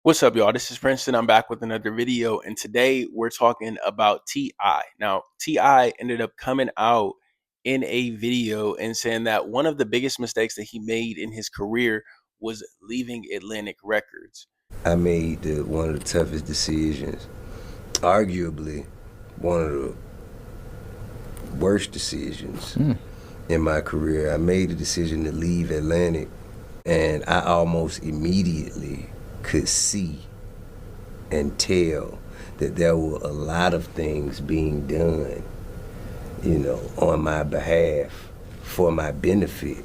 What's up, y'all? This is Princeton. I'm back with another video, and today we're talking about T.I. Now, T.I. ended up coming out in a video and saying that one of the biggest mistakes that he made in his career was leaving Atlantic Records. I made one of the toughest decisions, arguably one of the worst decisions in my career. I made the decision to leave Atlantic, and I almost immediately could see and tell that there were a lot of things being done, on my behalf for my benefit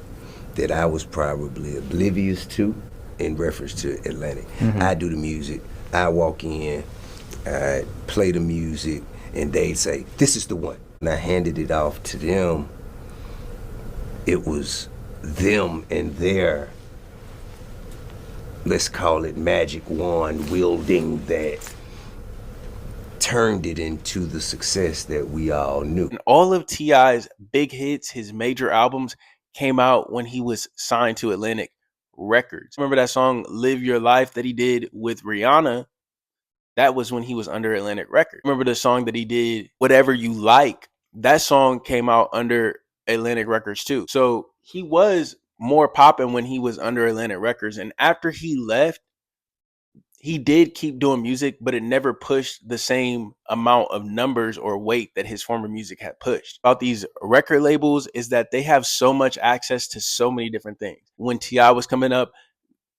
that I was probably oblivious to in reference to Atlantic. I do the music, I walk in, I play the music, and they'd say, "This is the one." And I handed it off to them. It was them and their, let's call it magic wand wielding, that turned it into the success that we all knew. And all of T.I.'s big hits, his major albums, came out when he was signed to Atlantic Records. Remember that song "Live Your Life" that he did with Rihanna? That was when he was under Atlantic Records. Remember the song that he did, "Whatever You Like"? That song came out under Atlantic Records too. So he was more popping when he was under Atlantic Records. And after he left, he did keep doing music, but it never pushed the same amount of numbers or weight that his former music had pushed. About these record labels is that they have so much access to so many different things. When T.I. was coming up,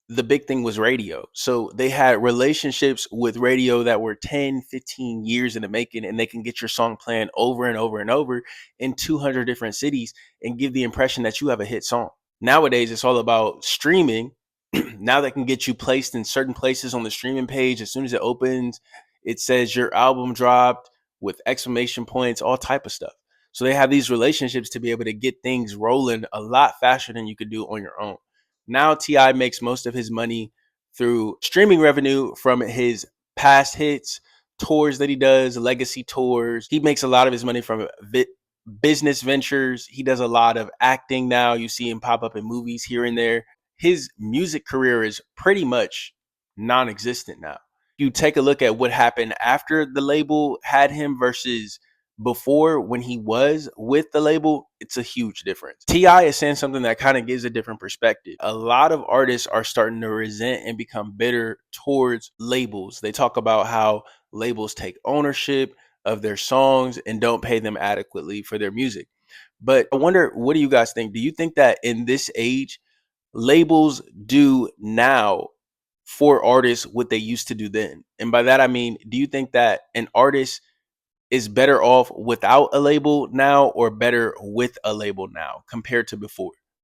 the big thing was radio. So they had relationships with radio that were 10, 15 years in the making, and they can get your song playing over and over and over in 200 different cities and give the impression that you have a hit song. Nowadays, it's all about streaming. Now they can get you placed in certain places on the streaming page. As soon as it opens, it says your album dropped with exclamation points, all type of stuff. So they have these relationships to be able to get things rolling a lot faster than you could do on your own. Now T.I. makes most of his money through streaming revenue from his past hits, tours that he does, legacy tours. He makes a lot of his money from business ventures. He does a lot of acting now. You see him pop up in movies here and there. His music career is pretty much non-existent now. You take a look at what happened after the label had him versus before when he was with the label, it's a huge difference. T.I. is saying something that kind of gives a different perspective. A lot of artists are starting to resent and become bitter towards labels. They talk about how labels take ownership of their songs and don't pay them adequately for their music. But I wonder, what do you guys think? Do you think that in this age, labels do now for artists what they used to do then? And by that, I mean, do you think that an artist is better off without a label now or better with a label now compared to before?